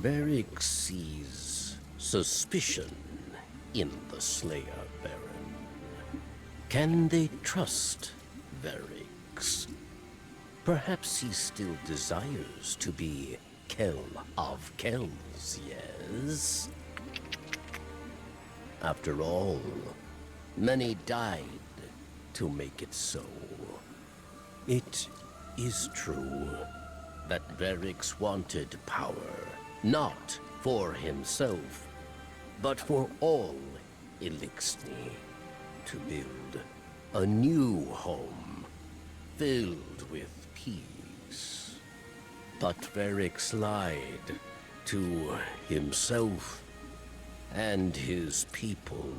Varric sees suspicion in the Slayer Baron. Can they trust Varric? Perhaps he still desires to be Kell of Kells, yes? After all, many died to make it so. It is true that Varric wanted power, not for himself, but for all Elixni, to build a new home filled with peace. But Varric lied to himself and his people.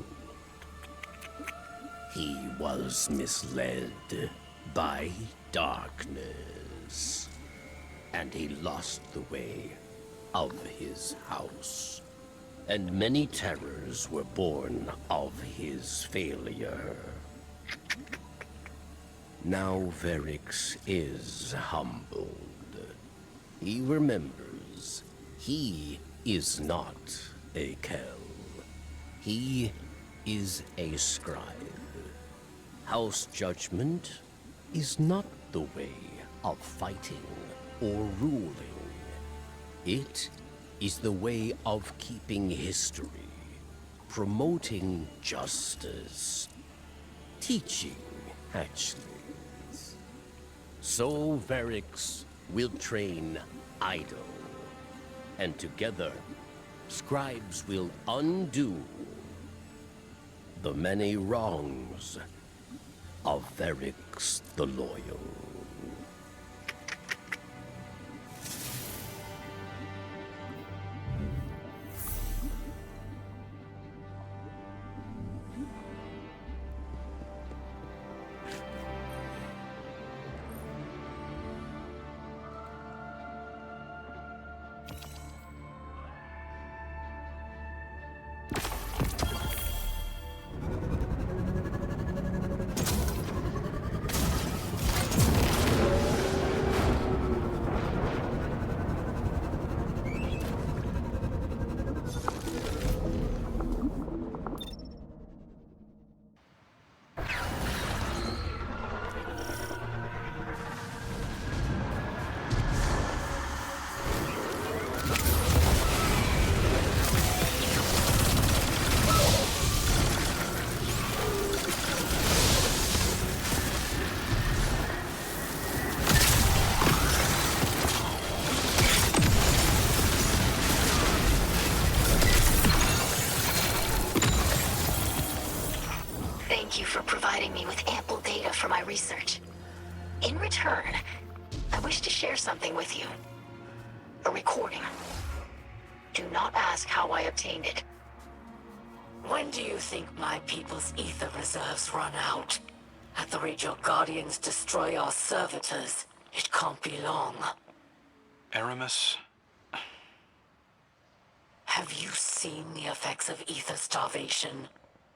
He was misled by darkness, and he lost the way of his house. And many terrors were born of his failure. Now Varric is humbled. He remembers he is not a Kell. He is a scribe. House judgment is not the way of fighting or ruling. It is the way of keeping history, promoting justice, teaching hatchlings. So Varric will train Idle, and together, scribes will undo the many wrongs of Varric the Loyal. Thank you for providing me with ample data for my research. In return, I wish to share something with you. A recording. Do not ask how I obtained it. When do you think my people's ether reserves run out? At the rate your guardians destroy our servitors, it can't be long. Aramis? Have you seen the effects of ether starvation?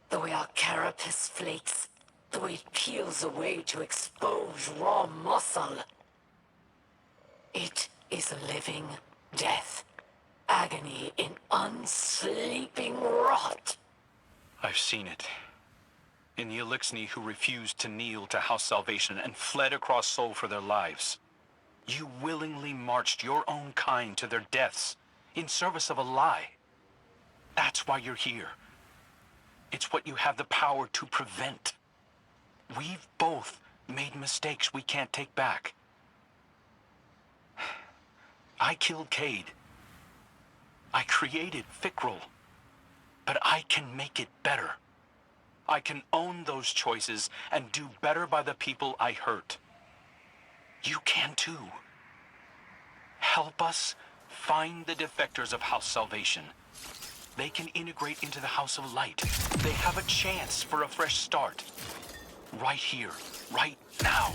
The way our carapace flakes, the way it peels away to expose raw muscle. It is a living death. Agony in unsleeping rot. I've seen it. In the Elixni who refused to kneel to House Salvation and fled across Sol for their lives. You willingly marched your own kind to their deaths in service of a lie. That's why you're here. It's what you have the power to prevent. We've both made mistakes we can't take back. I killed Cade. I created Fikrul. But I can make it better. I can own those choices and do better by the people I hurt. You can too. Help us find the defectors of House Salvation. They can integrate into the House of Light. They have a chance for a fresh start. Right here, right now.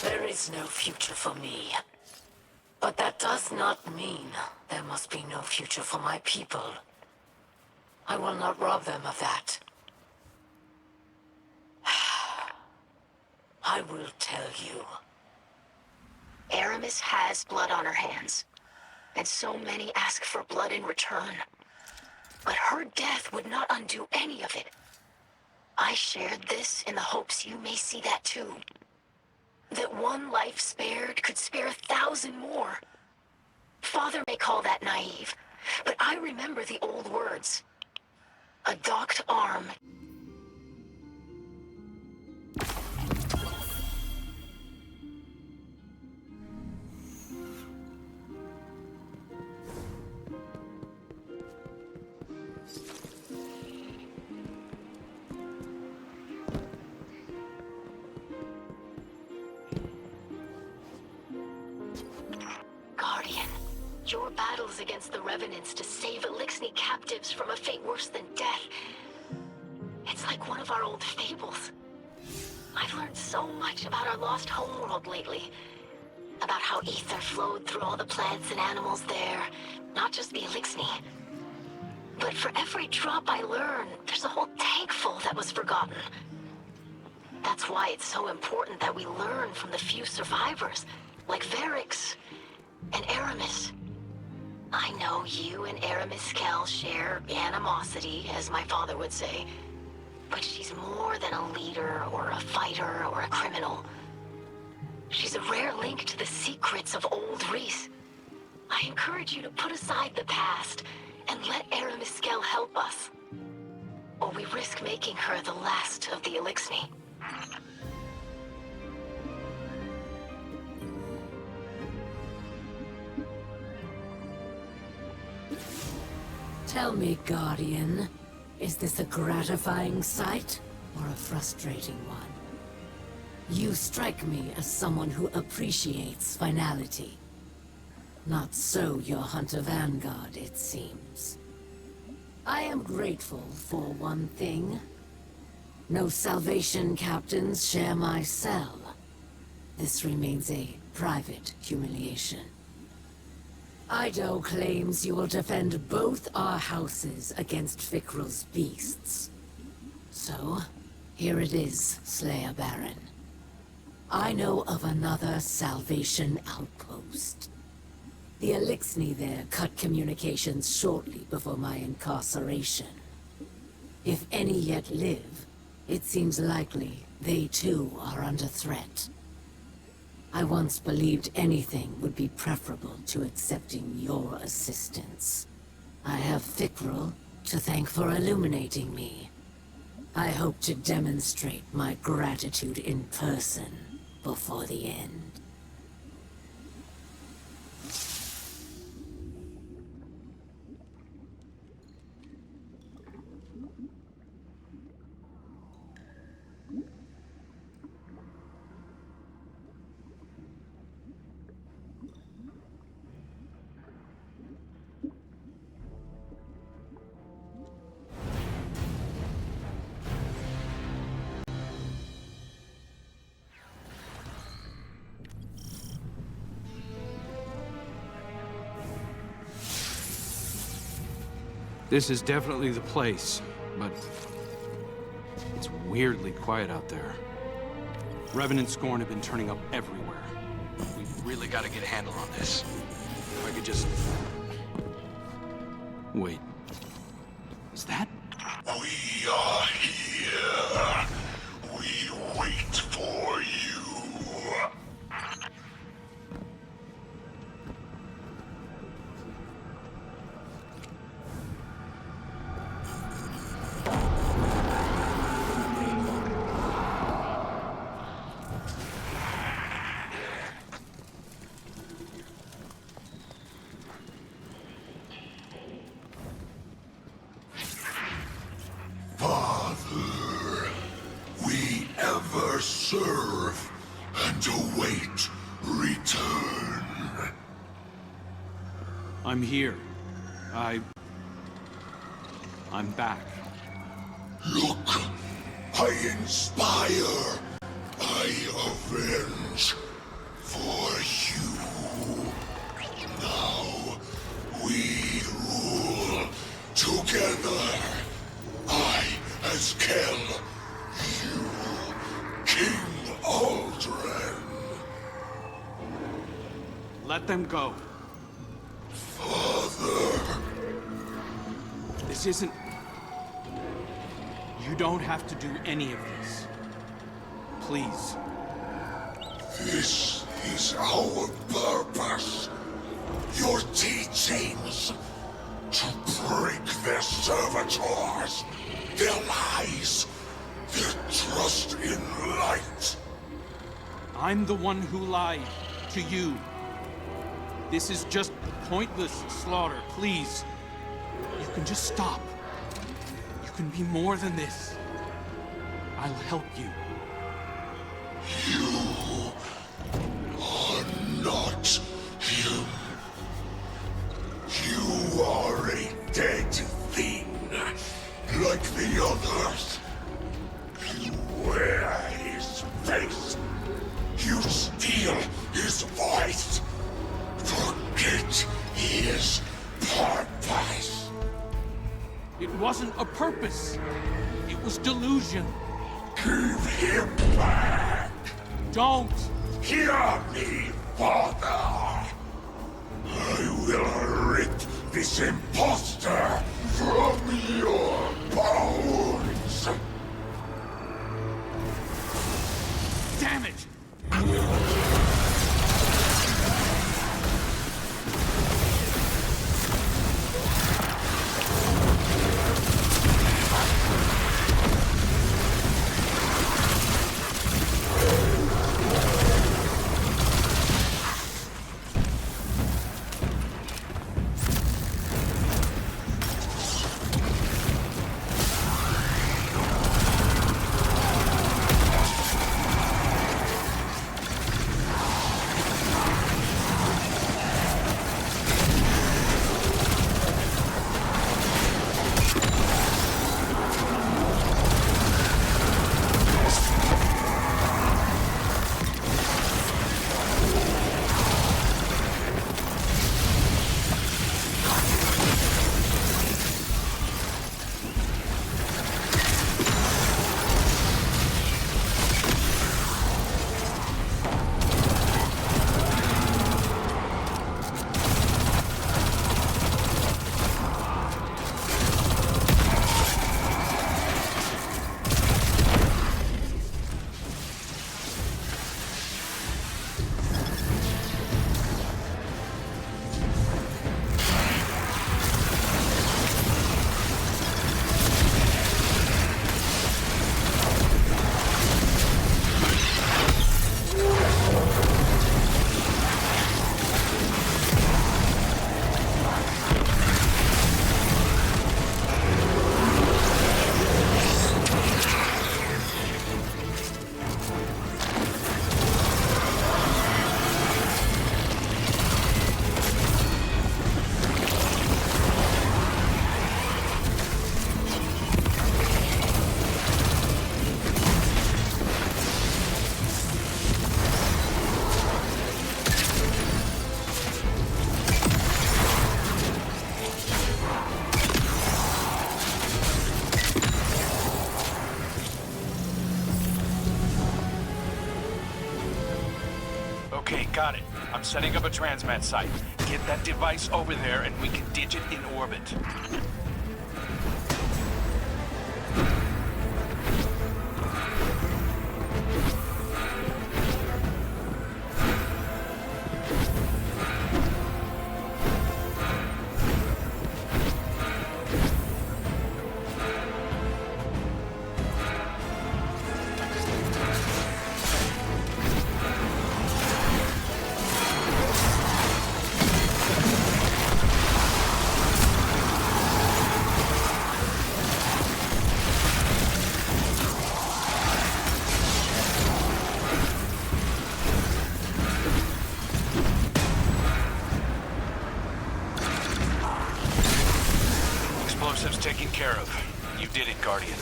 There is no future for me. But that does not mean there must be no future for my people. I will not rob them of that. I will tell you. Aramis has blood on her hands, and so many ask for blood in return. But her death would not undo any of it. I shared this in the hopes you may see that too. That one life spared could spare 1,000 more. Father may call that naive, but I remember the old words. A docked arm. Guardian, your battles against the Revenants to save Elixni captives from a fate worse than death. It's like one of our old fables. I've learned so much about our lost homeworld lately. About how ether flowed through all the plants and animals there, not just the Elixni. But for every drop I learn, there's a whole tank full that was forgotten. That's why it's so important that we learn from the few survivors, like Varix and Aramis. I know you and Aramis Kell share animosity, as my father would say. But she's more than a leader or a fighter or a criminal. She's a rare link to the secrets of old Reese. I encourage you to put aside the past and let Aramis Kell help us. Or we risk making her the last of the Elixni. Tell me, Guardian, is this a gratifying sight or a frustrating one? You strike me as someone who appreciates finality. Not so your Hunter Vanguard, it seems. I am grateful for one thing. No Salvation captains share my cell. This remains a private humiliation. Ido claims you will defend both our houses against Fikrul's beasts. So, here it is, Slayer Baron. I know of another Salvation outpost. The Elixni there cut communications shortly before my incarceration. If any yet live, it seems likely they too are under threat. I once believed anything would be preferable to accepting your assistance. I have Fikrul to thank for illuminating me. I hope to demonstrate my gratitude in person before the end. This is definitely the place, but it's weirdly quiet out there. Revan and Scorn have been turning up everywhere. We've really got to get a handle on this. If I could just... Wait. Is that? We are here. We wait for you. Father, we ever serve and await return. I'm here. I'm back. Look, I inspire, I avenge for you. Now we rule together. I as Kel, you, King Aldrin. Let them go. Father. This isn't... You don't have to do any of this. Please. This is our purpose. Your teachings. To break their servitors, their lies, their trust in light. I'm the one who lied to you. This is just pointless slaughter, please. You can just stop. You can be more than this. I'll help you. You are not him. You are a dead thing, like the others. You wear his face. You steal his voice. Forget his purpose. It wasn't a purpose. It was delusion. Give him back. Don't! Hear me, Father. I will rip this imposter from your bones. Damn it! Okay, got it. I'm setting up a transmat site. Get that device over there and we can ditch it in orbit. Explosives taken care of. You did it, Guardian.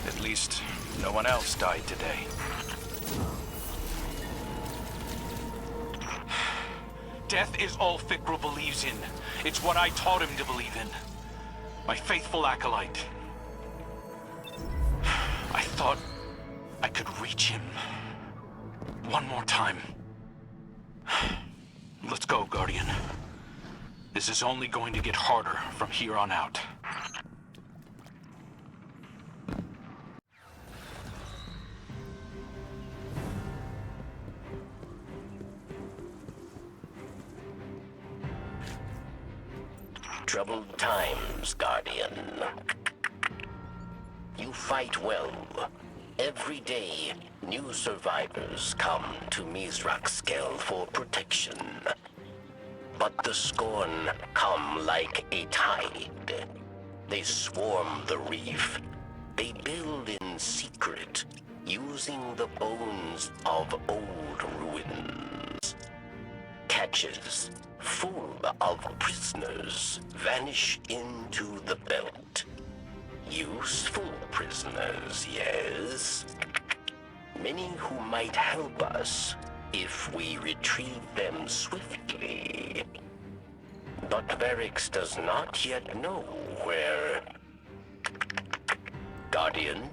At least, no one else died today. Death is all Fikrul believes in. It's what I taught him to believe in. My faithful acolyte. I thought I could reach him. One more time. Let's go, Guardian. This is only going to get harder from here on out. Troubled times, Guardian. You fight well. Every day, new survivors come to Mizrakskel for protection. But the Scorn come like a tide. They swarm the reef. They build in secret, using the bones of old ruins. Catches full of prisoners vanish into the belt. Useful prisoners, yes. Many who might help us if we retrieve them swiftly. But Varix does not yet know where... Guardian,